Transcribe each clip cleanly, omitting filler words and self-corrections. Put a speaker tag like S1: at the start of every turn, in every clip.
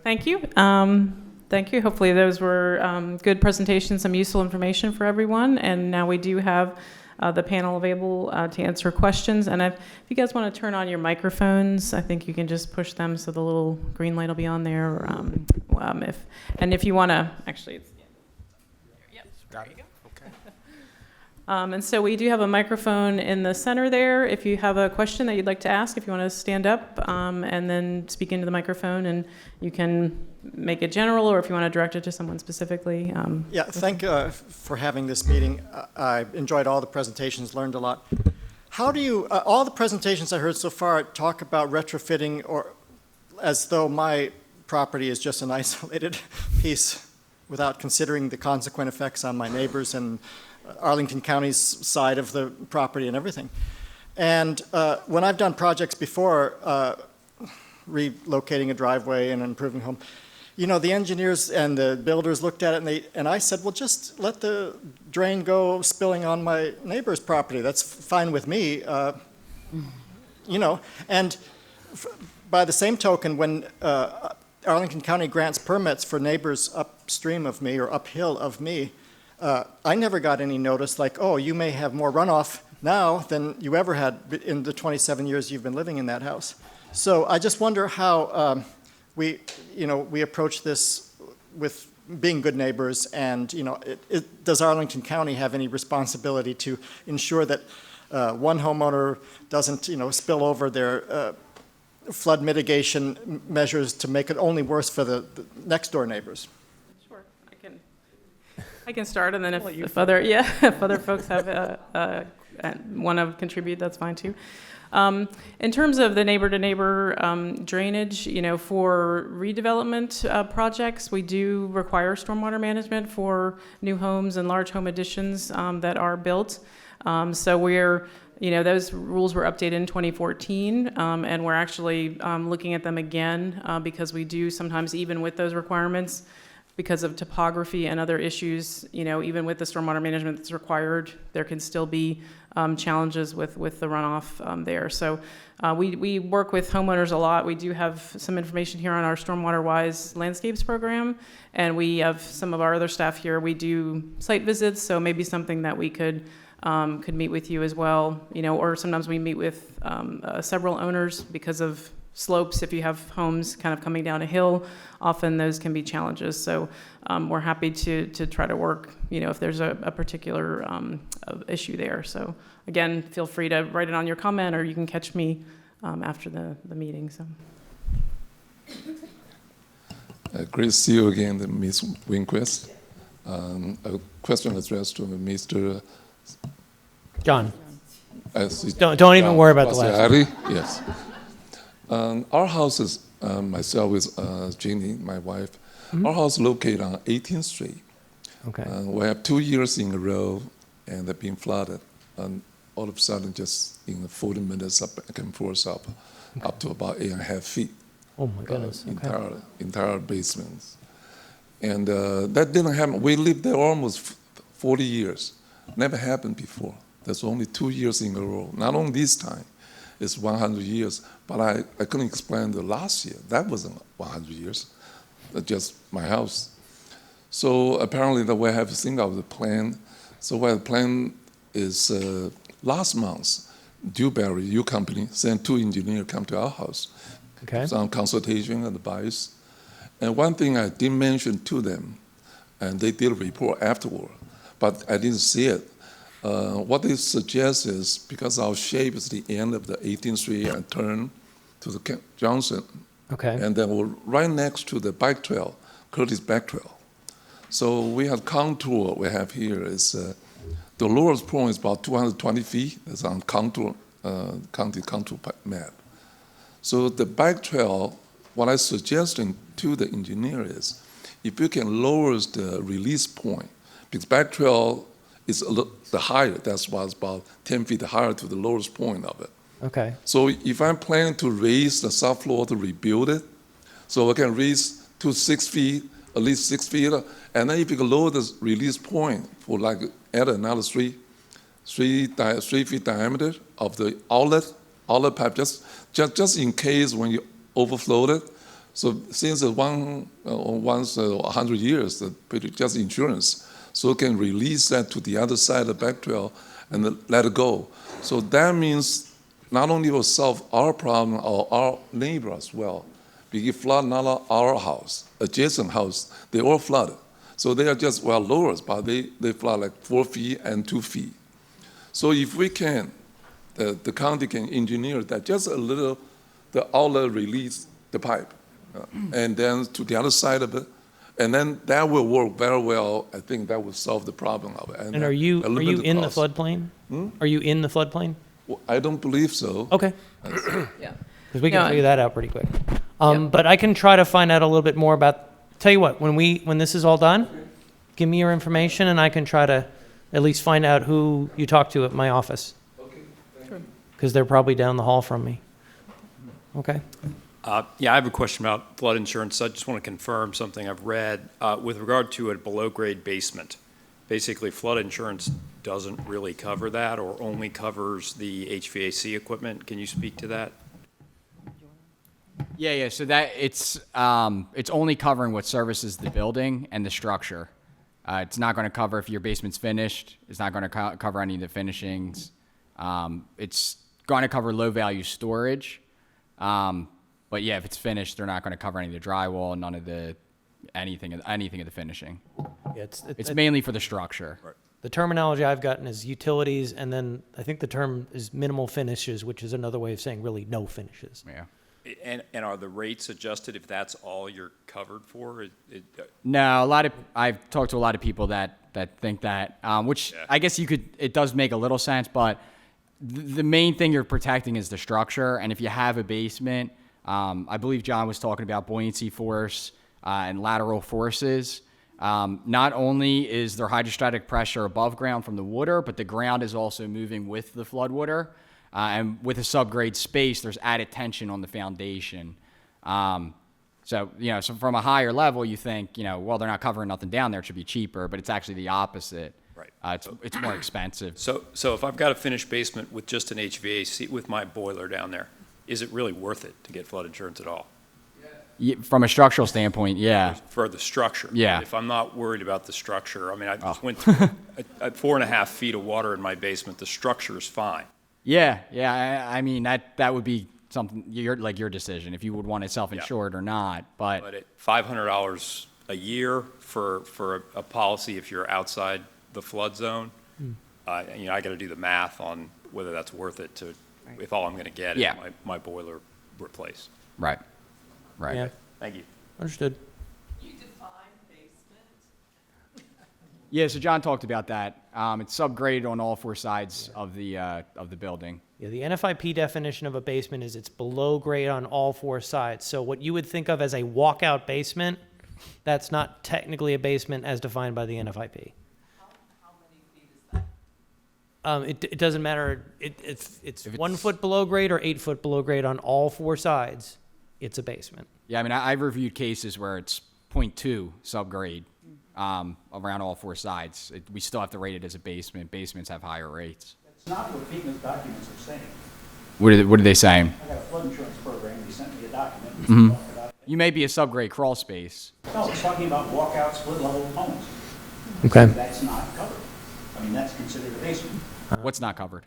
S1: Thank you. Thank you. Hopefully those were good presentations, some useful information for everyone. And now we do have the panel available to answer questions. And if you guys want to turn on your microphones, I think you can just push them so the little green light will be on there. If you want to, actually, it's, yep, there you go. And so we do have a microphone in the center there. If you have a question that you'd like to ask, if you want to stand up and then speak into the microphone, and you can make it general, or if you want to direct it to someone specifically.
S2: Thank you for having this meeting. I enjoyed all the presentations, learned a lot. How do you, all the presentations I heard so far talk about retrofitting, or as though my property is just an isolated piece without considering the consequent effects on my neighbors and Arlington County's side of the property and everything. And when I've done projects before, relocating a driveway and improving home, you know, the engineers and the builders looked at it and I said, well, just let the drain go spilling on my neighbor's property. That's fine with me, you know. And by the same token, when Arlington County grants permits for neighbors upstream of me or uphill of me, I never got any notice like, oh, you may have more runoff now than you ever had in the 27 years you've been living in that house. So I just wonder how we approach this with being good neighbors, and does Arlington County have any responsibility to ensure that one homeowner doesn't spill over their flood mitigation measures to make it only worse for the next door neighbors?
S1: I can start, and then if other folks have want to contribute, that's fine too. In terms of the neighbor-to-neighbor drainage, for redevelopment projects, we do require stormwater management for new homes and large home additions that are built. So we're, those rules were updated in 2014, and we're actually looking at them again because we do sometimes, even with those requirements, because of topography and other issues, even with the stormwater management that's required, there can still be challenges with the runoff there. So we work with homeowners a lot. We do have some information here on our Stormwater Wise Landscapes program, and we have some of our other staff here. We do site visits, so maybe something that we could meet with you as well, or sometimes we meet with several owners because of slopes. If you have homes kind of coming down a hill, often those can be challenges. So we're happy to try to work, if there's a particular issue there. So again, feel free to write it on your comment, or you can catch me after the meeting. So.
S3: Great to see you again, Ms. Winquist. A question addressed to Mr.
S4: John. Don't even worry about the last one.
S3: Yes. Our house is, myself with Jeannie, my wife, our house is located on 18th Street.
S4: Okay.
S3: We have 2 years in a row, and they've been flooded. And all of a sudden, just in 40 minutes, back and forth up to about 8.5 feet.
S4: Oh my goodness.
S3: Entire basements. And that didn't happen. We lived there almost 40 years. Never happened before. That's only 2 years in a row. Not only this time. It's 100 years, but I couldn't explain the last year. That wasn't 100 years, that's just my house. So apparently the way I have to think of the plan, so what the plan is last month, Dewberry, your company, sent 2 engineers come to our house.
S4: Okay.
S3: Some consultation and advice. And one thing I didn't mention to them, and they did a report afterward, but I didn't see it. What they suggest is, because our shape is the end of the 18th Street and turn to the Johnson,
S4: okay,
S3: and then we're right next to the bike trail, Curtis Bike Trail. So we have contour we have here is, the lowest point is about 220 feet. That's on contour, county contour map. So the bike trail, what I suggesting to the engineer is, if you can lower the release point, because bike trail is the higher, that's why it's about 10 feet higher to the lowest point of it.
S4: Okay.
S3: So if I'm planning to raise the subfloor to rebuild it, so I can raise to 6 feet, at least 6 feet, and then if you can lower the release point for like add another 3 feet diameter of the outlet pipe, just in case when you overflow it, So since once 100 years, just insurance, so it can release that to the other side of the back trail and then let it go. So that means not only will solve our problem or our neighbor as well, because it flood not our house, adjacent house, they all flooded. So they are just, well, lower, but they flood like 4 feet and 2 feet. So if we can, the county can engineer that just a little, the outlet release the pipe, and then to the other side of it, and then that will work very well. I think that will solve the problem of it.
S4: And are you in the floodplain? Are you in the floodplain?
S3: Well, I don't believe so.
S4: Okay.
S1: Yeah.
S4: Because we can
S1: No,
S4: figure that out pretty quick.
S1: Yep.
S4: But I can try to find out a little bit more about, tell you what, when this is all done, give me your information and I can try to at least find out who you talked to at my office.
S3: Okay.
S4: Because they're probably down the hall from me. Okay.
S5: Yeah, I have a question about flood insurance. I just want to confirm something I've read. With regard to a below-grade basement, basically flood insurance doesn't really cover that or only covers the HVAC equipment. Can you speak to that?
S6: Yeah. So that it's only covering what services the building and the structure. It's not going to cover if your basement's finished. It's not going to cover any of the finishings. It's going to cover low-value storage. But yeah, if it's finished, they're not going to cover any of the drywall, none of the anything of the finishing.
S4: Yeah,
S6: It's mainly for the structure.
S5: Right.
S4: the terminology I've gotten is utilities, and then I think the term is minimal finishes, which is another way of saying really no finishes.
S6: Yeah.
S5: And are the rates adjusted if that's all you're covered for?
S6: No, I've talked to a lot of people that think that, which
S5: Yeah.
S6: I guess it does make a little sense, but the main thing you're protecting is the structure. And if you have a basement, I believe John was talking about buoyancy force and lateral forces. Not only is there hydrostatic pressure above ground from the water, but the ground is also moving with the flood water. And with a subgrade space, there's added tension on the foundation. So from a higher level, you think, well, they're not covering nothing down there, it should be cheaper, but it's actually the opposite.
S5: Right.
S6: It's more expensive.
S5: So if I've got a finished basement with just an HVAC, with my boiler down there, is it really worth it to get flood insurance at all?
S6: From a structural standpoint, yeah.
S5: For the structure?
S6: Yeah.
S5: If I'm not worried about the structure, I mean, I just went through 4.5 feet of water in my basement, the structure is fine.
S6: Yeah. I mean, that would be something, your decision, if you would want it self-insured or not,
S5: But at $500 a year for a policy if you're outside the flood zone, I got to do the math on whether that's worth it to, if all I'm going to get is my boiler replaced.
S6: Right.
S4: Yeah,
S5: Thank you.
S4: understood.
S1: You define basement?
S6: Yeah, so John talked about that. It's subgraded on all four sides of the building.
S4: Yeah, the NFIP definition of a basement is it's below grade on all four sides. So what you would think of as a walkout basement, that's not technically a basement as defined by the NFIP.
S1: How many feet is that?
S4: It doesn't matter. It's 1 foot below grade or 8 foot below grade on all four sides. It's a basement.
S6: Yeah, I mean, I've reviewed cases where it's 0.2 subgrade around all four sides. We still have to rate it as a basement. Basements have higher rates.
S7: It's not what FEMA's documents are saying.
S6: What are they saying?
S7: I got a flood insurance program, they sent me a document. About,
S6: You may be a subgrade crawl space.
S7: no, it's talking about walkout split level homes.
S4: Okay.
S7: That's not covered. I mean, that's considered a basement.
S6: What's not covered?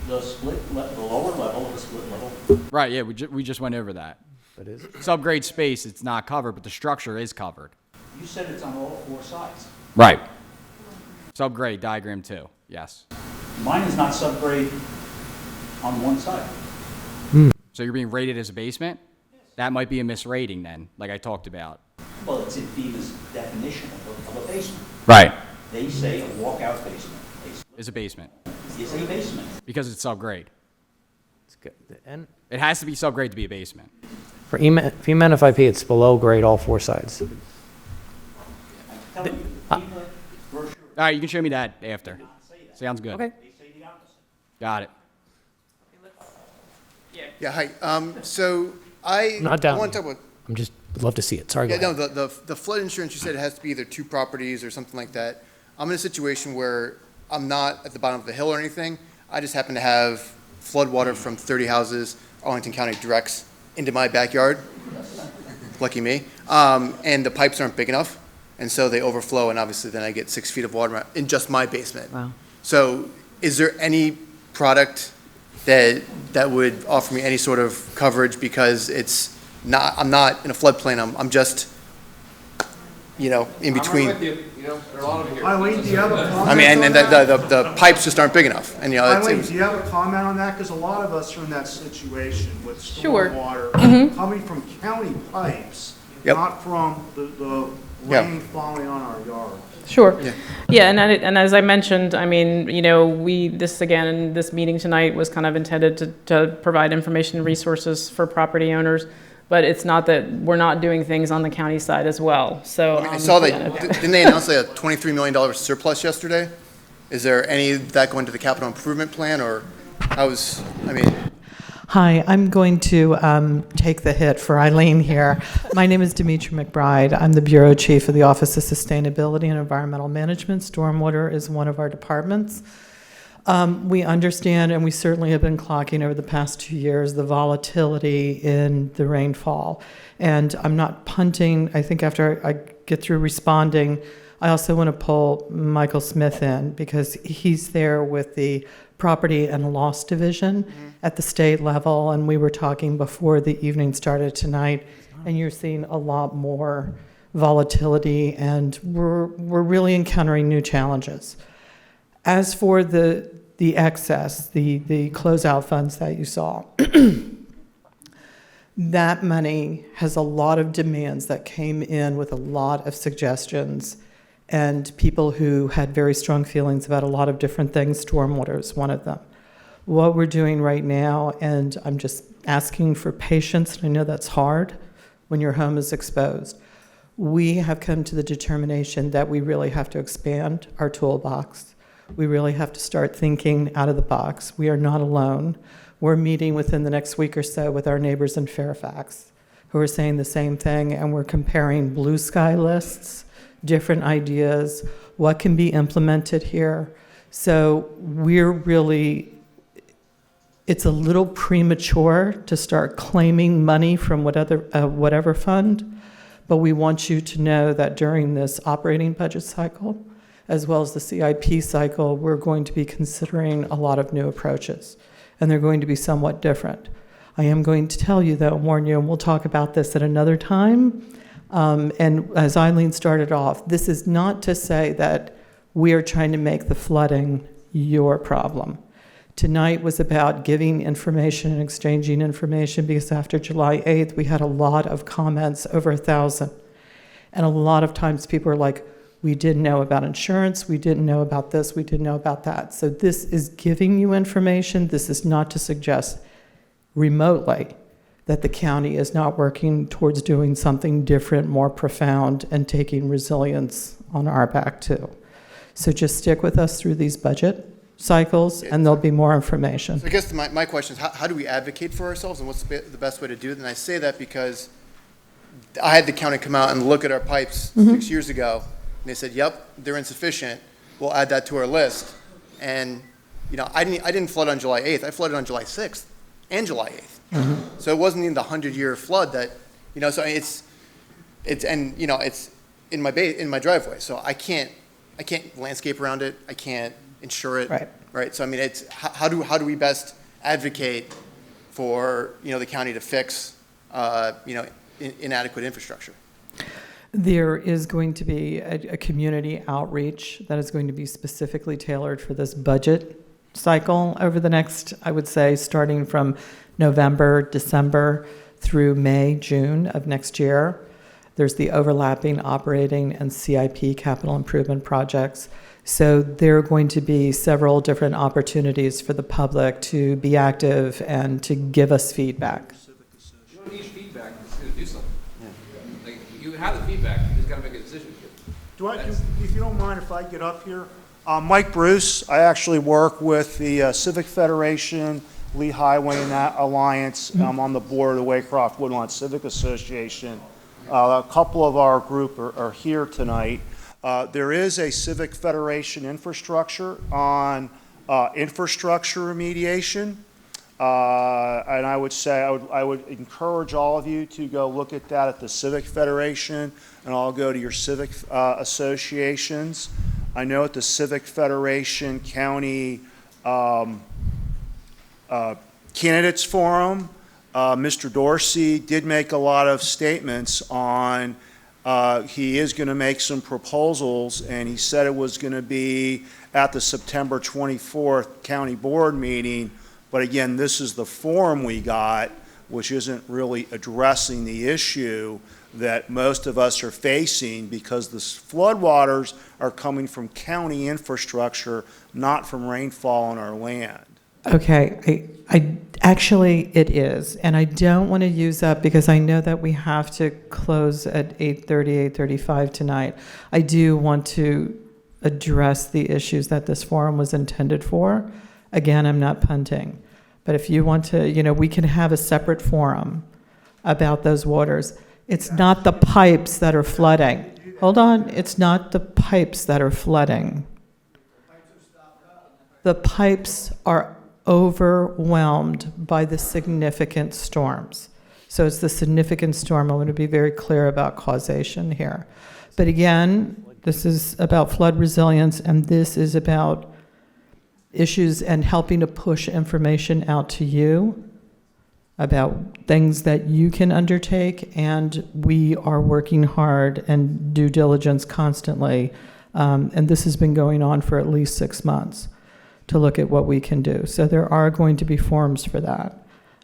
S7: The the lower level of a split level.
S6: Right, yeah, we just went over that.
S4: It is.
S6: Subgrade space, it's not covered, but the structure is covered.
S7: You said it's on all four sides.
S6: Right. Subgrade, diagram 2, yes.
S7: Mine is not subgrade on one side.
S6: So you're being rated as a basement? That might be a misrating then, like I talked about.
S7: Well, it's in FEMA's definition of a basement.
S6: Right.
S7: They say a walkout basement
S6: Is a basement,
S7: is a basement.
S6: because it's subgrade.
S4: It's good. And
S6: It has to be subgrade to be a basement.
S4: for FEMA NFIP, it's below grade all four sides.
S7: I'm telling you, the FEMA brochure
S6: All right, you can show me that after.
S7: does not say that.
S6: Sounds good.
S4: Okay.
S7: They say the opposite.
S6: Got it.
S8: Yeah, hi. So I
S4: Not down.
S8: want to talk about,
S4: I'm just, would love to see it. Sorry, go
S8: yeah, no,
S4: ahead.
S8: the flood insurance, you said it has to be either 2 properties or something like that. I'm in a situation where I'm not at the bottom of the hill or anything. I just happen to have flood water from 30 houses, Arlington County directs into my backyard. lucky me. And the pipes aren't big enough, and so they overflow, and obviously then I get 6 feet of water in just my basement.
S1: Wow.
S8: So is there any product that would offer me any sort of coverage, because it's not, I'm not in a floodplain, I'm just, in between.
S9: Eileen, do you have a comment?
S8: I mean, and
S9: on that?
S8: the pipes just aren't big enough, and
S9: Eileen, do you have a comment on that? Because a lot of us are in that situation with
S1: Sure.
S9: stormwater coming from county pipes,
S8: Yep.
S9: not from the
S8: Yeah.
S9: rain falling on our yard.
S1: Sure.
S8: Yeah.
S1: Yeah, and as I mentioned, I mean, this meeting tonight was kind of intended to provide information and resources for property owners, but it's not that we're not doing things on the county side as well, so.
S8: I saw that, didn't they announce like a $23 million surplus yesterday? Is there any of that going to the capital improvement plan, or
S10: Hi, I'm going to take the hit for Eileen here. My name is Demetra McBride. I'm the Bureau Chief of the Office of Sustainability and Environmental Management. Stormwater is one of our departments. We understand, and we certainly have been clocking over the past 2 years, the volatility in the rainfall. And I'm not punting. I think after I get through responding, I also want to pull Michael Smith in, because he's there with the Property and Loss Division at the state level, and we were talking before the evening started tonight, and you're seeing a lot more volatility, and we're really encountering new challenges. As for the excess, the closeout funds that you saw, that money has a lot of demands that came in with a lot of suggestions, and people who had very strong feelings about a lot of different things. Stormwater is one of them. What we're doing right now, and I'm just asking for patience, and I know that's hard when your home is exposed. We have come to the determination that we really have to expand our toolbox. We really have to start thinking out of the box. We are not alone. We're meeting within the next week or so with our neighbors in Fairfax who are saying the same thing, and we're comparing blue sky lists, different ideas, what can be implemented here. So it's a little premature to start claiming money from whatever fund, but we want you to know that during this operating budget cycle, as well as the CIP cycle, we're going to be considering a lot of new approaches, and they're going to be somewhat different. I am going to tell you, though, warn you, and we'll talk about this at another time. And as Eileen started off, this is not to say that we are trying to make the flooding your problem. Tonight was about giving information and exchanging information, because after July 8th, we had a lot of comments, over 1,000. And a lot of times people are like, we didn't know about insurance, we didn't know about this, we didn't know about that. So this is giving you information. This is not to suggest remotely that the county is not working towards doing something different, more profound, and taking resilience on our back too. So just stick with us through these budget cycles, and there'll be more information.
S8: So I guess my question is, how do we advocate for ourselves, and what's the best way to do it? And I say that because I had the county come out and look at our pipes 6 years ago, and they said, yep, they're insufficient, we'll add that to our list. And I didn't flood on July 8th, I flooded on July 6th and July 8th. So it wasn't even the 100-year flood that, so it's in my driveway, so I can't landscape around it, I can't insure it. Right. So I mean, it's how do we best advocate for the county to fix inadequate infrastructure?
S10: There is going to be a community outreach that is going to be specifically tailored for this budget cycle over the next, I would say, starting from November, December through May, June of next year. There's the overlapping operating and CIP capital improvement projects. So there are going to be several different opportunities for the public to be active and to give us feedback.
S11: You don't need feedback, you're just going to do something. Like, you have the feedback, you just got to make a decision.
S9: If you don't mind if I get up here. Mike Bruce, I actually work with the Civic Federation, Lee Highway and that Alliance. I'm on the board of the Waycroft Woodlawn Civic Association. A couple of our group are here tonight. There is a Civic Federation infrastructure on infrastructure remediation. And I would say, I would encourage all of you to go look at that at the Civic Federation, and all go to your civic associations. I know at the Civic Federation County Candidates Forum, Mr. Dorsey did make a lot of statements on, he is going to make some proposals, and he said it was going to be at the September 24th county board meeting. But again, this is the form we got, which isn't really addressing the issue that most of us are facing, because the floodwaters are coming from county infrastructure, not from rainfall on our land.
S10: Okay, I actually, it is, and I don't want to use up, because I know that we have to close at 8:30, 8:35 tonight. I do want to address the issues that this forum was intended for. Again, I'm not punting, but if you want to, we can have a separate forum about those waters. It's not the pipes that are flooding. Hold on, it's not the pipes that are flooding. The pipes are overwhelmed by the significant storms. So it's the significant storm. I want to be very clear about causation here. But again, this is about flood resilience, and this is about issues and helping to push information out to you about things that you can undertake, and we are working hard and due diligence constantly, and this has been going on for at least 6 months to look at what we can do. So there are going to be forums for that.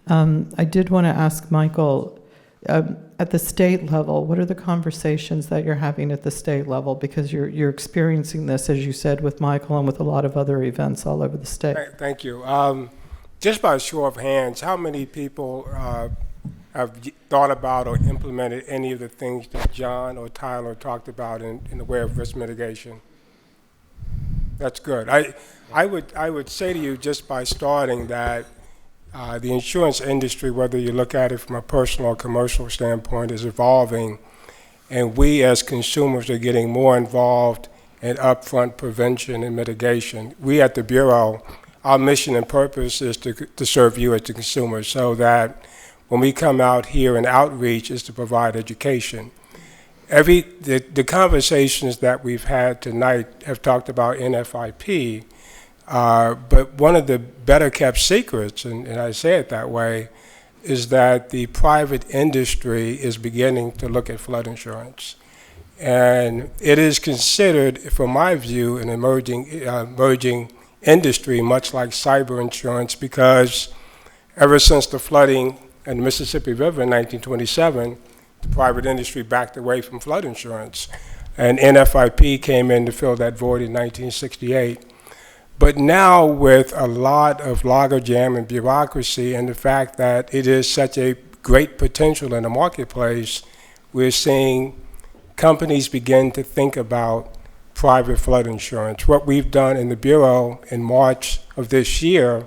S10: I did want to ask Michael, at the state level, what are the conversations that you're having at the state level? Because you're experiencing this, as you said, with Michael and with a lot of other events all over the state.
S12: Thank you. Just by a show of hands, how many people have thought about or implemented any of the things that John or Tyler talked about in the way of risk mitigation? That's good. I would say to you, just by starting, that the insurance industry, whether you look at it from a personal or commercial standpoint, is evolving, and we as consumers are getting more involved in upfront prevention and mitigation. We at the Bureau, our mission and purpose is to serve you as the consumer, so that when we come out here and outreach is to provide education. The conversations that we've had tonight have talked about NFIP, but one of the better kept secrets, and I say it that way, is that the private industry is beginning to look at flood insurance. And it is considered, from my view, an emerging industry, much like cyber insurance, because ever since the flooding in the Mississippi River in 1927, the private industry backed away from flood insurance. And NFIP came in to fill that void in 1968. But now, with a lot of logjam and bureaucracy, and the fact that it is such a great potential in the marketplace, we're seeing companies begin to think about private flood insurance. What we've done in the Bureau in March of this year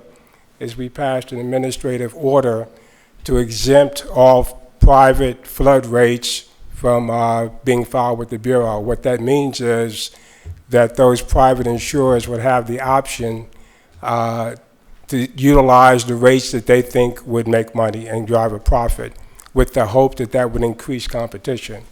S12: is we passed an administrative order to exempt all private flood rates from being filed with the Bureau. What that means is that those private insurers would have the option to utilize the rates that they think would make money and drive a profit, with the hope that that would increase competition.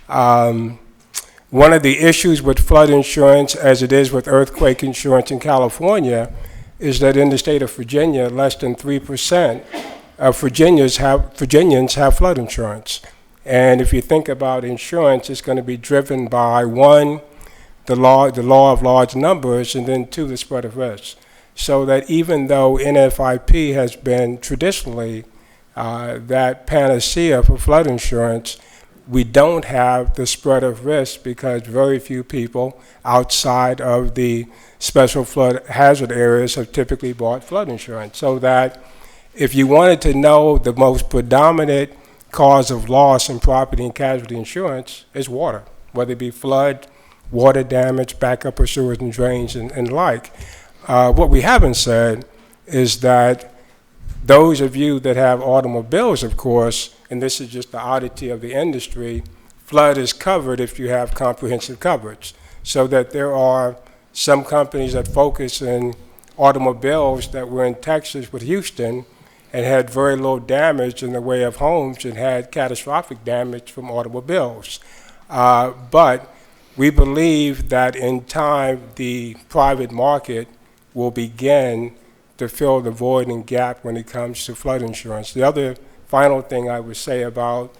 S12: One of the issues with flood insurance, as it is with earthquake insurance in California, is that in the state of Virginia, less than 3% of Virginians have flood insurance. And if you think about insurance, it's going to be driven by, one, the law of large numbers, and then two, the spread of risk. So that even though NFIP has been traditionally that panacea for flood insurance, we don't have the spread of risk, because very few people outside of the special flood hazard areas have typically bought flood insurance. So that if you wanted to know the most predominant cause of loss in property and casualty insurance, is water, whether it be flood, water damage, backup of sewers and drains, and like. What we haven't said is that those of you that have automobiles, of course, and this is just the oddity of the industry, flood is covered if you have comprehensive coverage. So that there are some companies that focus in automobiles that were in Texas with Houston, and had very low damage in the way of homes and had catastrophic damage from automobiles. But we believe that in time the private market will begin to fill the void and gap when it comes to flood insurance. The other final thing I would say about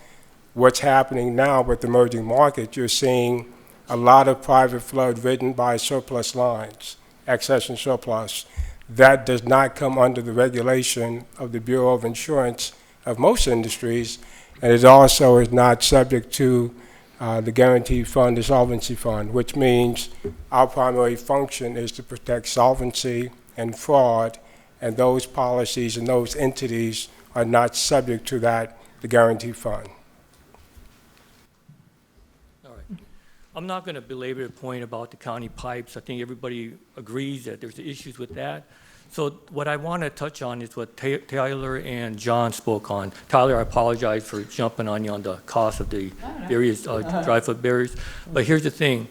S12: what's happening now with the emerging market, you're seeing a lot of private flood written by surplus lines, excess and surplus. That does not come under the regulation of the Bureau of Insurance of most industries, and it also is not subject to the guarantee fund, the solvency fund, which means our primary function is to protect solvency and fraud, and those policies and those entities are not subject to that, the guarantee fund.
S7: All right. I'm not going to belabor the point about the county pipes. I think everybody agrees that there's issues with that. So what I want to touch on is what Tyler and John spoke on. Tyler, I apologize for jumping on you on the cost of the various dry foot barriers. But here's the thing.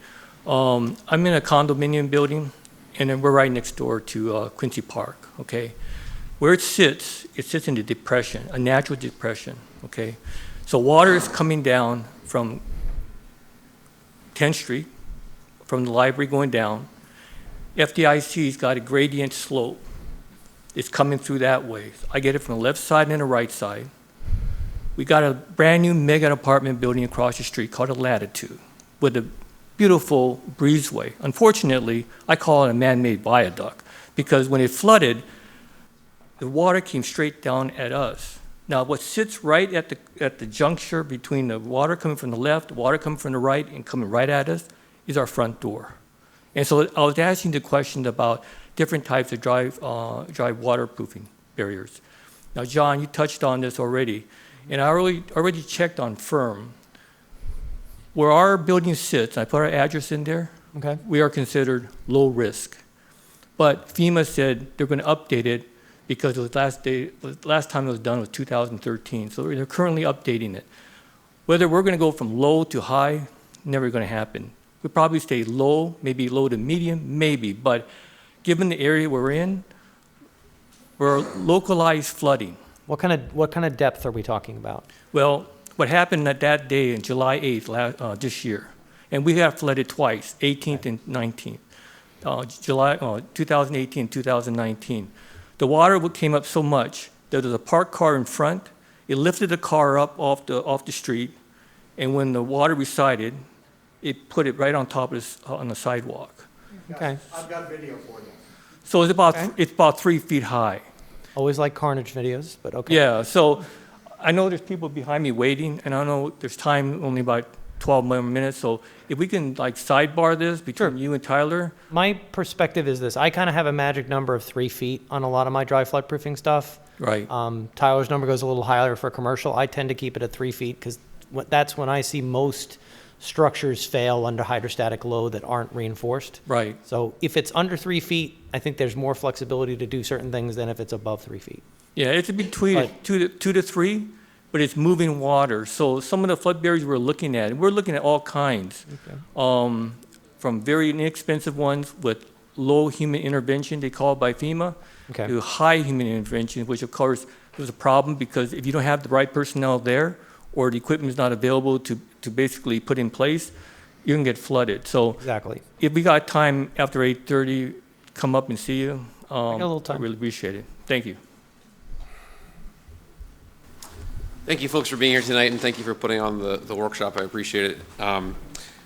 S7: I'm in a condominium building, and then we're right next door to Quincy Park, okay? Where it sits in a depression, a natural depression, okay? So water is coming down from 10th Street, from the library going down. FDIC's got a gradient slope. It's coming through that way. I get it from the left side and the right side. We got a brand new mega apartment building across the street called a Latitude with a beautiful breezeway. Unfortunately, I call it a man-made viaduct because when it flooded, the water came straight down at us. Now, what sits right at the juncture between the water coming from the left, water coming from the right, and coming right at us is our front door. And so I was asking the question about different types of dry waterproofing barriers. Now, John, you touched on this already, and I already checked on firm. Where our building sits, I put our address in there,
S4: Okay.
S7: we are considered low risk. But FEMA said they're going to update it because the last time it was done was 2013. So they're currently updating it. Whether we're going to go from low to high, never going to happen. We'll probably stay low, maybe low to medium, maybe. But given the area we're in, we're localized flooding.
S4: What kind of depth are we talking about?
S7: Well, what happened that day on July 8th this year, and we got flooded twice, 18th and 19th, July 2018, 2019. The water came up so much that there was a parked car in front. It lifted the car up off the street, and when the water receded, it put it right on top of on the sidewalk.
S4: Okay.
S2: I've got video for you.
S7: So it's about 3 feet high.
S4: Always like carnage videos, but okay.
S7: Yeah. So I know there's people behind me waiting, and I know there's time, only about 12 more minutes. So if we can like sidebar this between you and Tyler.
S4: My perspective is this. I kind of have a magic number of 3 feet on a lot of my dry flood proofing stuff.
S7: Right.
S4: Tyler's number goes a little higher for commercial. I tend to keep it at 3 feet because that's when I see most structures fail under hydrostatic load that aren't reinforced.
S7: Right.
S4: So if it's under 3 feet, I think there's more flexibility to do certain things than if it's above 3 feet.
S7: Yeah, it's between two to three, but it's moving water. So some of the flood barriers we're looking at all kinds, from very inexpensive ones with low human intervention, they call it by FEMA, to high human intervention, which of course is a problem because if you don't have the right personnel there or the equipment is not available to basically put in place, you can get flooded. So
S4: Exactly.
S7: if we got time after 8:30, come up and see you.
S4: I got a little time.
S7: I really appreciate it. Thank you.
S11: Thank you, folks, for being here tonight, and thank you for putting on the workshop. I appreciate it.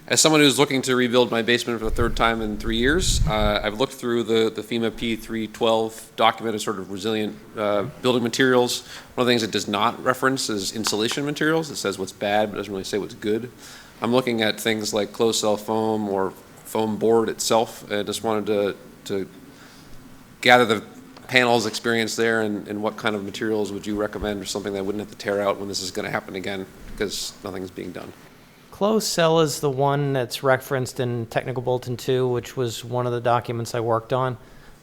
S11: As someone who's looking to rebuild my basement for the third time in 3 years, I've looked through the FEMA P312 document of sort of resilient building materials. One of the things it does not reference is insulation materials. It says what's bad, but doesn't really say what's good. I'm looking at things like closed cell foam or foam board itself. I just wanted to gather the panel's experience there and what kind of materials would you recommend or something that wouldn't have to tear out when this is going to happen again because nothing's being done.
S4: Closed cell is the one that's referenced in Technical Bulletin 2, which was one of the documents I worked on.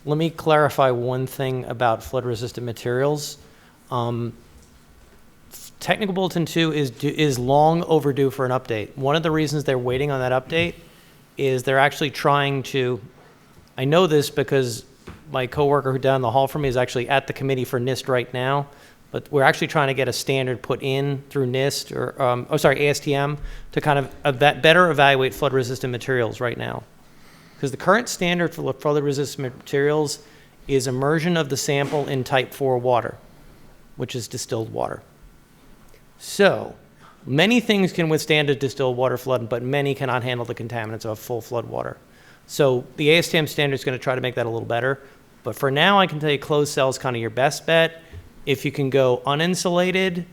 S4: Let me clarify one thing about flood-resistant materials. Technical Bulletin 2 is long overdue for an update. One of the reasons they're waiting on that update is they're actually trying to, I know this because my coworker who down the hall from me is actually at the committee for NIST right now, but we're actually trying to get a standard put in through NIST or, ASTM to kind of better evaluate flood-resistant materials right now. Because the current standard for flood-resistant materials is immersion of the sample in type 4 water, which is distilled water. So, many things can withstand a distilled water flood, but many cannot handle the contaminants of full flood water. So the ASTM standard is going to try to make that a little better. But for now, I can tell you closed cell is kind of your best bet. If you can go uninsulated,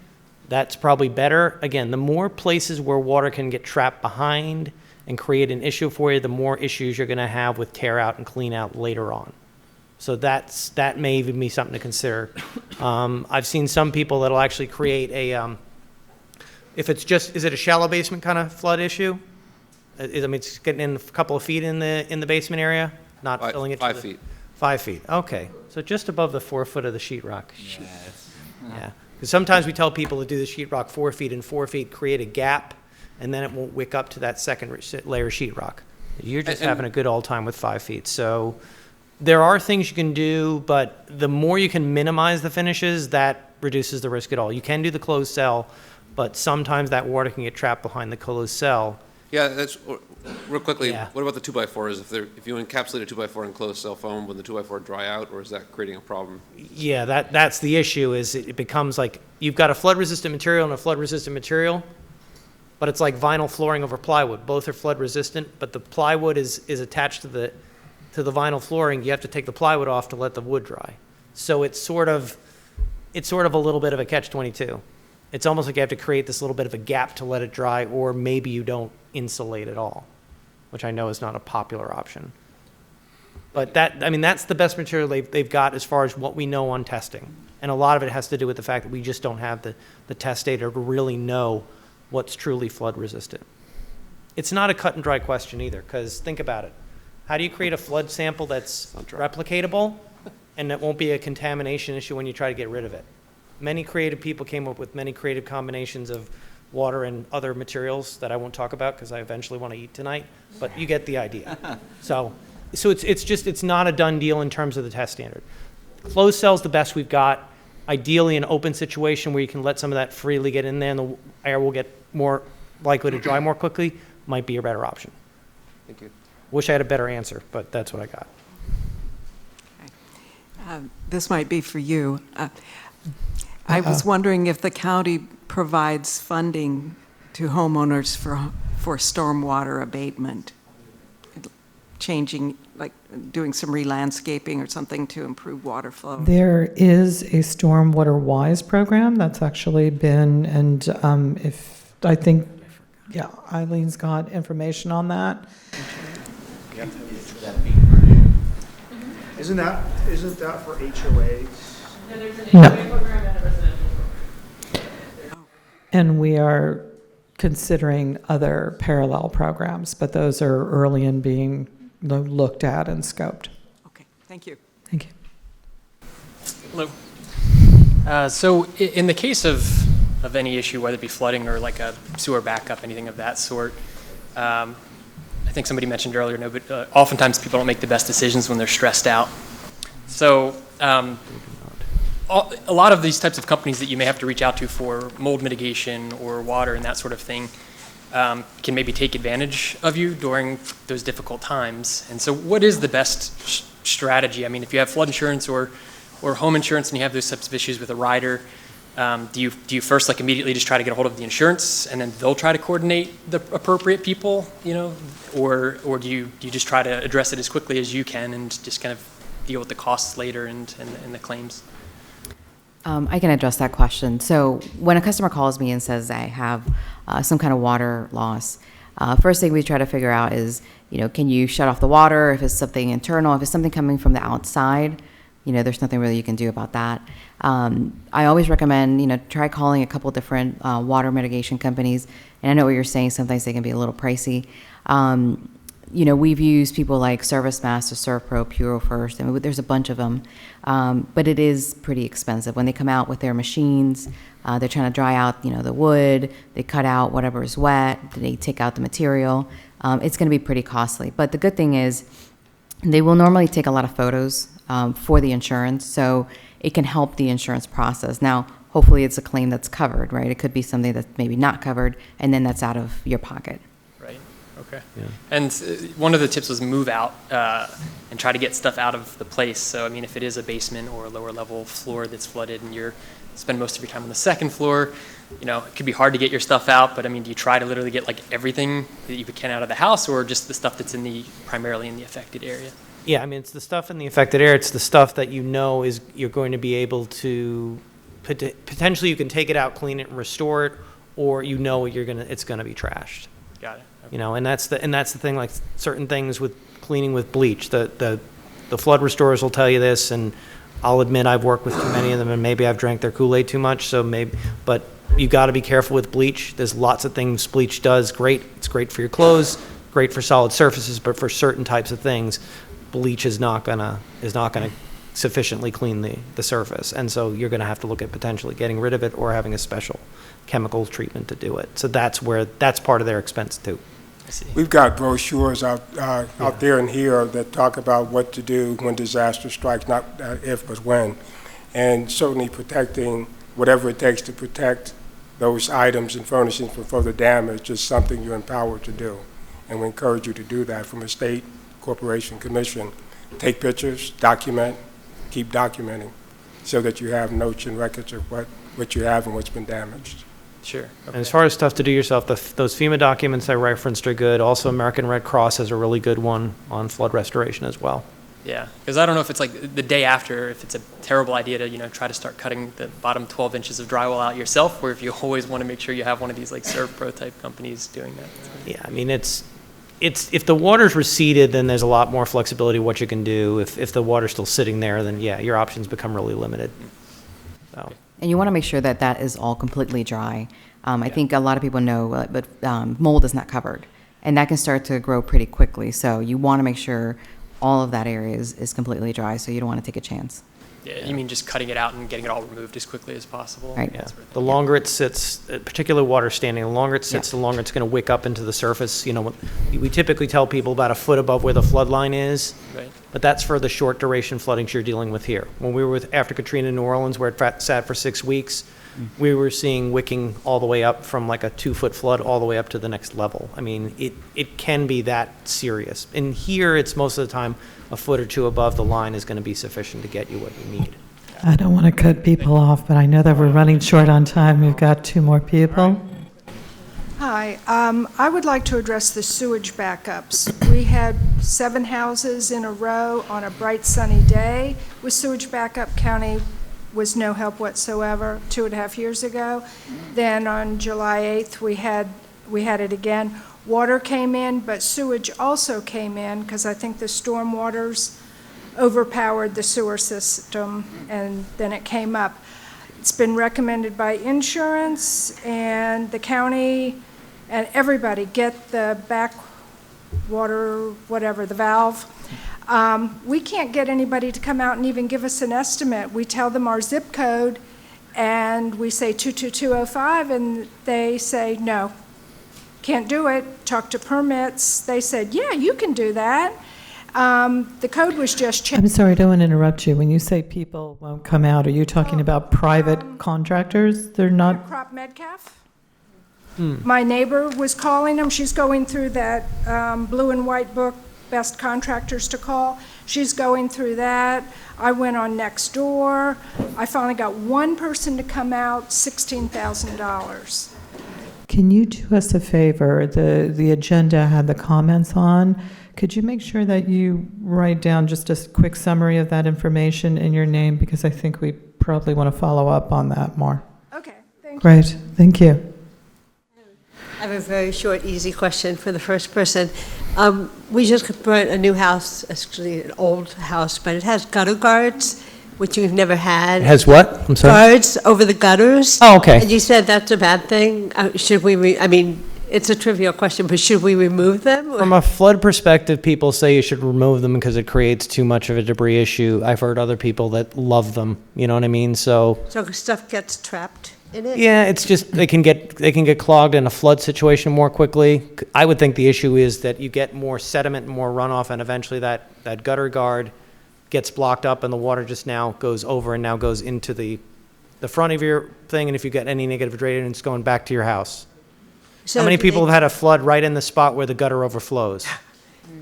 S4: that's probably better. Again, the more places where water can get trapped behind and create an issue for you, the more issues you're going to have with tear out and clean out later on. So that may even be something to consider. I've seen some people that'll actually create a, if it's just, is it a shallow basement kind of flood issue? I mean, it's getting in a couple of feet in the basement area, not filling it to
S11: 5
S4: the-
S11: feet.
S4: 5 feet, okay. So just above the 4 foot of the sheetrock. Yeah, because sometimes we tell people to do the sheetrock 4 feet and 4 feet, create a gap, and then it won't wick up to that second layer of sheetrock. You're just having a good old time with 5 feet. So there are things you can do, but the more you can minimize the finishes, that reduces the risk at all. You can do the closed cell, but sometimes that water can get trapped behind the closed cell.
S11: Yeah, that's, real quickly,
S4: Yeah.
S11: what about the 2x4s? If you encapsulate a 2x4 in closed cell foam, would the 2x4 dry out, or is that creating a problem?
S4: Yeah, that's the issue, is it becomes like, you've got a flood-resistant material and a flood-resistant material, but it's like vinyl flooring over plywood. Both are flood-resistant, but the plywood is attached to the vinyl flooring. You have to take the plywood off to let the wood dry. So it's sort of a little bit of a catch-22. It's almost like you have to create this little bit of a gap to let it dry, or maybe you don't insulate at all, which I know is not a popular option. But that's the best material they've got as far as what we know on testing. And a lot of it has to do with the fact that we just don't have the test data to really know what's truly flood resistant. It's not a cut and dry question either, because think about it. How do you create a flood sample that's replicatable and that won't be a contamination issue when you try to get rid of it? Many creative people came up with many creative combinations of water and other materials that I won't talk about because I eventually want to eat tonight, but you get the idea. So it's not a done deal in terms of the test standard. Closed cell's the best we've got. Ideally, an open situation where you can let some of that freely get in there and the air will get more likely to dry more quickly might be a better option.
S11: Thank you.
S4: Wish I had a better answer, but that's what I got.
S13: This might be for you. I was wondering if the county provides funding to homeowners for stormwater abatement, changing, like doing some re-landscaping or something to improve water flow.
S10: There is a Stormwater Wise program that's actually been, and Eileen's got information on that.
S9: Isn't that for HOAs?
S10: No. And we are considering other parallel programs, but those are early in being looked at and scoped.
S13: Okay, thank you.
S10: Thank you.
S14: Hello. So in the case of any issue, whether it be flooding or like a sewer backup, anything of that sort, I think somebody mentioned earlier, but oftentimes people don't make the best decisions when they're stressed out. So a lot of these types of companies that you may have to reach out to for mold mitigation or water and that sort of thing can maybe take advantage of you during those difficult times. And so what is the best strategy? I mean, if you have flood insurance or home insurance and you have those types of issues with a rider, do you first like immediately just try to get a hold of the insurance and then they'll try to coordinate the appropriate people, or do you just try to address it as quickly as you can and just kind of deal with the costs later and the claims?
S15: I can address that question. So when a customer calls me and says I have some kind of water loss, first thing we try to figure out is, can you shut off the water? If it's something internal, if it's something coming from the outside, there's nothing really you can do about that. I always recommend, try calling a couple different water mitigation companies. And I know what you're saying, sometimes they can be a little pricey. We've used people like ServiceMaster, ServPro, Puro First. I mean, there's a bunch of them, but it is pretty expensive. When they come out with their machines, they're trying to dry out, the wood. They cut out whatever is wet. They take out the material. It's going to be pretty costly. But the good thing is, they will normally take a lot of photos for the insurance, so it can help the insurance process. Now, hopefully it's a claim that's covered, right? It could be something that's maybe not covered, and then that's out of your pocket.
S14: Right, okay. And one of the tips was move out and try to get stuff out of the place. So, I mean, if it is a basement or a lower level floor that's flooded and you're spend most of your time on the second floor, you know, it could be hard to get your stuff out, but I mean, do you try to literally get like everything that you can out of the house, or just the stuff that's primarily in the affected area?
S4: Yeah, I mean, it's the stuff in the affected area. It's the stuff that you know is you're going to be able to potentially you can take it out, clean it, and restore it, or you know it's gonna be trashed.
S14: Got it. Okay.
S4: You know, and that's the thing. Like certain things with cleaning with bleach, the flood restorers will tell you this, and I'll admit I've worked with too many of them, and maybe I've drank their Kool-Aid too much. So but you got to be careful with bleach. There's lots of things bleach does great. It's great for your clothes, great for solid surfaces, but for certain types of things, bleach is not gonna sufficiently clean the surface. And so you're gonna have to look at potentially getting rid of it or having a special chemical treatment to do it. So that's part of their expense too.
S12: We've got brochures out there and here that talk about what to do when disaster strikes, not if, but when. And certainly protecting whatever it takes to protect those items and furnishings from further damage is something you're empowered to do. And we encourage you to do that from a state, corporation, commission. Take pictures, document, keep documenting so that you have notes and records of what you have and what's been damaged.
S14: Sure. Okay.
S4: And as far as stuff to do yourself, those FEMA documents I referenced are good. Also, American Red Cross has a really good one on flood restoration as well.
S14: Yeah, because I don't know if it's like the day after, if it's a terrible idea to, you know, try to start cutting the bottom 12 inches of drywall out yourself, or if you always want to make sure you have one of these like ServPro type companies doing that.
S4: Yeah, I mean, it's if the water's receded, then there's a lot more flexibility what you can do. If the water's still sitting there, then yeah, your options become really limited. So.
S15: And you want to make sure that that is all completely dry. I think a lot of people know, but mold is not covered, and that can start to grow pretty quickly. So you want to make sure all of that area is completely dry, so you don't want to take a chance.
S14: Yeah, you mean just cutting it out and getting it all removed as quickly as possible?
S15: Right.
S4: Yeah. The longer it sits, particularly water standing, the longer it sits, the longer it's going to wick up into the surface. You know, we typically tell people about a foot above where the flood line is,
S14: right.
S4: But that's for the short duration floodings you're dealing with here. When we were after Katrina in New Orleans, where it sat for 6 weeks, we were seeing wicking all the way up from like a 2-foot flood all the way up to the next level. I mean, it can be that serious. And here, it's most of the time a foot or two above the line is going to be sufficient to get you what you need.
S10: I don't want to cut people off, but I know that we're running short on time. We've got 2 more people.
S16: Hi, I would like to address the sewage backups. We had 7 houses in a row on a bright sunny day with sewage backup. County was no help whatsoever 2.5 years ago. Then on July 8th, we had it again. Water came in, but sewage also came in because I think the storm waters overpowered the sewer system, and then it came up. It's been recommended by insurance and the county and everybody, get the back water, whatever, the valve. We can't get anybody to come out and even give us an estimate. We tell them our zip code and we say 22205 and they say, no, can't do it. Talk to permits. They said, yeah, you can do that. The code was just changed.
S10: I'm sorry, I don't want to interrupt you. When you say people won't come out, are you talking about private contractors? They're not.
S16: Crop Metcalf. My neighbor was calling them. She's going through that blue and white book, best contractors to call. She's going through that. I went on Nextdoor. I finally got one person to come out, $16,000.
S10: Can you do us a favor? The agenda had the comments on. Could you make sure that you write down just a quick summary of that information in your name? Because I think we probably want to follow up on that more.
S16: Okay, thank you.
S10: Great, thank you.
S17: I have a very short, easy question for the first person. We just bought a new house, actually an old house, but it has gutter guards, which we've never had.
S4: It has what? I'm sorry?
S17: Guards over the gutters.
S4: Oh, okay.
S17: And you said that's a bad thing. Should we, I mean, it's a trivial question, but should we remove them?
S4: From a flood perspective, people say you should remove them because it creates too much of a debris issue. I've heard other people that love them, you know what I mean? So
S17: stuff gets trapped in it?
S4: yeah, it's just they can get clogged in a flood situation more quickly. I would think the issue is that you get more sediment and more runoff, and eventually that gutter guard gets blocked up and the water just now goes over and now goes into the front of your thing, and if you get any negative drainage, it's going back to your house.
S17: So
S4: How many
S17: do
S4: people
S17: they-
S4: have had a flood right in the spot where the gutter overflows?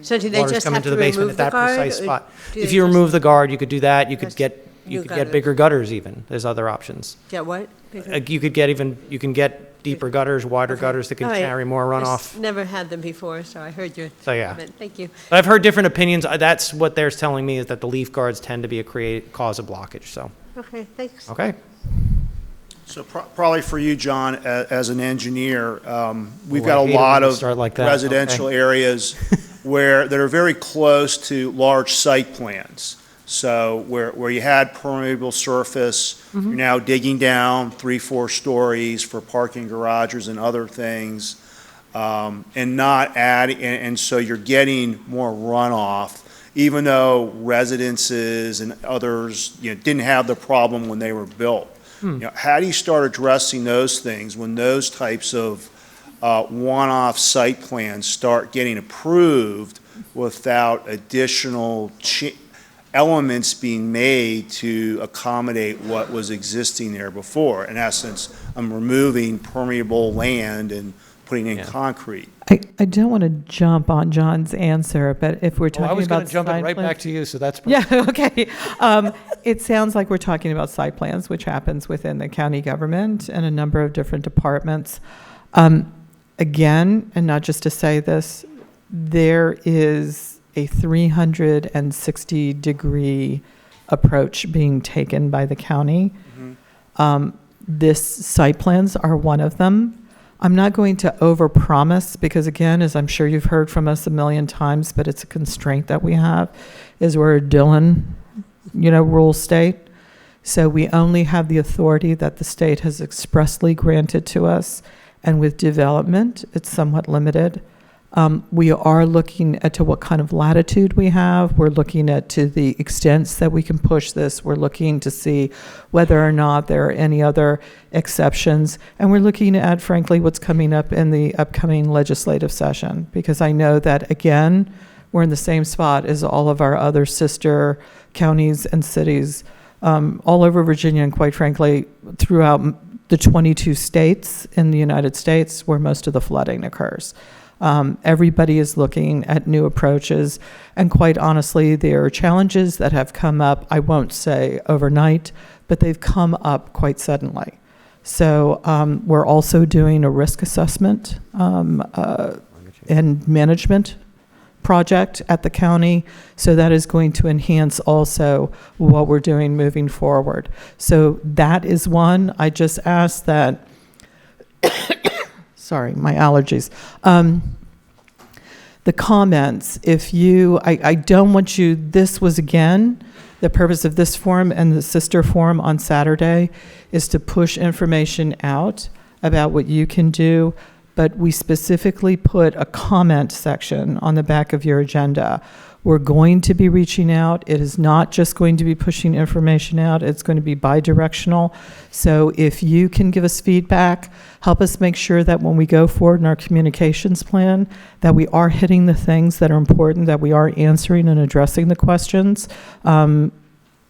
S17: So do they
S4: Water's
S17: just
S4: coming
S17: have
S4: to
S17: to
S4: the basement
S17: remove
S4: at
S17: the
S4: that
S17: guard?
S4: precise
S17: or
S4: spot.
S17: do
S4: If
S17: they
S4: you
S17: just
S4: remove the guard, you could do that. You could
S17: Just
S4: get
S17: new gutters?
S4: bigger gutters even. There's other options.
S17: Get what? Bigger?
S4: You can get deeper gutters, wider gutters that can
S17: All right.
S4: carry more
S17: Just
S4: runoff.
S17: Never had them before, so I heard your
S4: So, yeah.
S17: comment. Thank you.
S4: But I've heard different opinions. That's what they're telling me, is that the leaf guards tend to be cause of blockage, so,
S17: Okay, thanks.
S4: okay.
S9: So probably for you, John, as an engineer, we've
S4: Oh,
S9: got
S4: I
S9: a
S4: hate it
S9: lot
S4: when you
S9: of
S4: start like that.
S9: residential
S4: Okay.
S9: areas that are very close to large site plans. So where you had permeable surface,
S4: Mm-hmm.
S9: you're now digging down 3-4 stories for parking garages and other things, and not adding, and so you're getting more runoff, even though residences and others, didn't have the problem when they were built. How do you start addressing those things when those types of one-off site plans start getting approved without additional elements being made to accommodate what was existing there before? In essence, I'm removing permeable land and putting in concrete.
S10: I don't want to jump on John's answer, but if we're talking
S4: I was going
S10: about
S4: to jump it
S10: site
S4: right
S10: plans-
S4: back to you, so that's
S10: Yeah, okay. It sounds like we're talking about site plans, which happens within the county government and a number of different departments. Again, and not just to say this, there is a 360-degree approach being taken by the county. This site plans are one of them. I'm not going to overpromise because, again, as I'm sure you've heard from us a million times, but it's a constraint that we have, is we're a Dillon, rule state. So we only have the authority that the state has expressly granted to us, and with development, it's somewhat limited. We are looking at to what kind of latitude we have. We're looking at to the extents that we can push this. We're looking to see whether or not there are any other exceptions. And we're looking at, frankly, what's coming up in the upcoming legislative session. Because I know that, again, we're in the same spot as all of our other sister counties and cities all over Virginia, and quite frankly, throughout the 22 states in the United States where most of the flooding occurs. Everybody is looking at new approaches, and quite honestly, there are challenges that have come up, I won't say overnight, but they've come up quite suddenly. So we're also doing a risk assessment and management project at the county, so that is going to enhance also what we're doing moving forward. So that is one. I just ask that sorry, my allergies. The comments, I don't want you, this was again, the purpose of this forum and the sister forum on Saturday is to push information out about what you can do, but we specifically put a comment section on the back of your agenda. We're going to be reaching out. It is not just going to be pushing information out. It's going to be bi-directional. So if you can give us feedback, help us make sure that when we go forward in our communications plan, that we are hitting the things that are important, that we are answering and addressing the questions.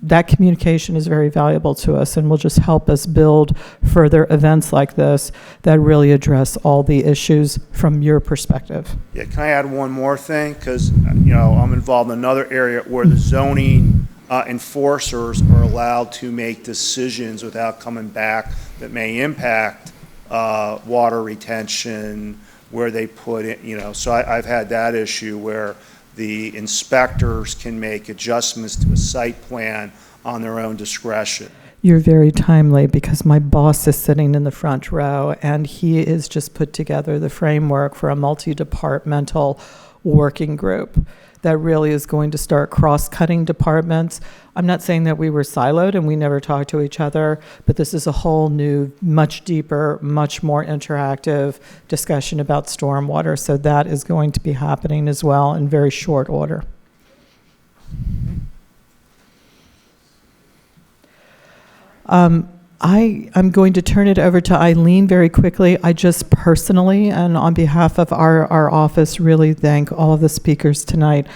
S10: That communication is very valuable to us and will just help us build further events like this that really address all the issues from your perspective.
S9: Yeah, can I add one more thing? Because, I'm involved in another area where the zoning enforcers are allowed to make decisions without coming back that may impact water retention, where they put it, so I've had that issue where the inspectors can make adjustments to a site plan on their own discretion.
S10: You're very timely because my boss is sitting in the front row and he has just put together the framework for a multi-departmental working group that really is going to start cross-cutting departments. I'm not saying that we were siloed and we never talked to each other, but this is a whole new, much deeper, much more interactive discussion about stormwater. So that is going to be happening as well in very short order. I'm going to turn it over to Eileen very quickly. I just personally, and on behalf of our office, really thank all of the speakers tonight.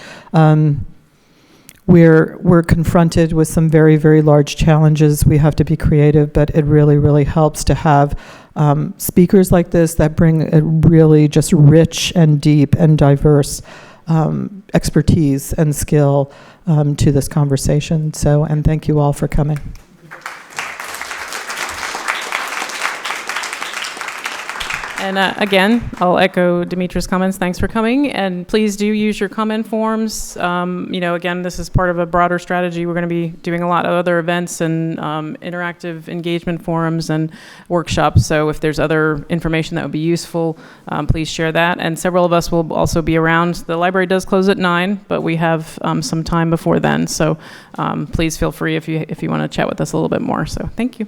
S10: we're confronted with some very, very large challenges. We have to be creative, but it really, really helps to have speakers like this that bring a really just rich and deep and diverse expertise and skill to this conversation. So, and thank you all for coming.
S1: And again, I'll echo Demetra's comments. Thanks for coming, and please do use your comment forms. Again, this is part of a broader strategy. We're going to be doing a lot of other events and interactive engagement forums and workshops. So if there's other information that would be useful, please share that. And several of us will also be around. The library does close at 9, but we have some time before then. So please feel free if you want to chat with us a little bit more. So thank you.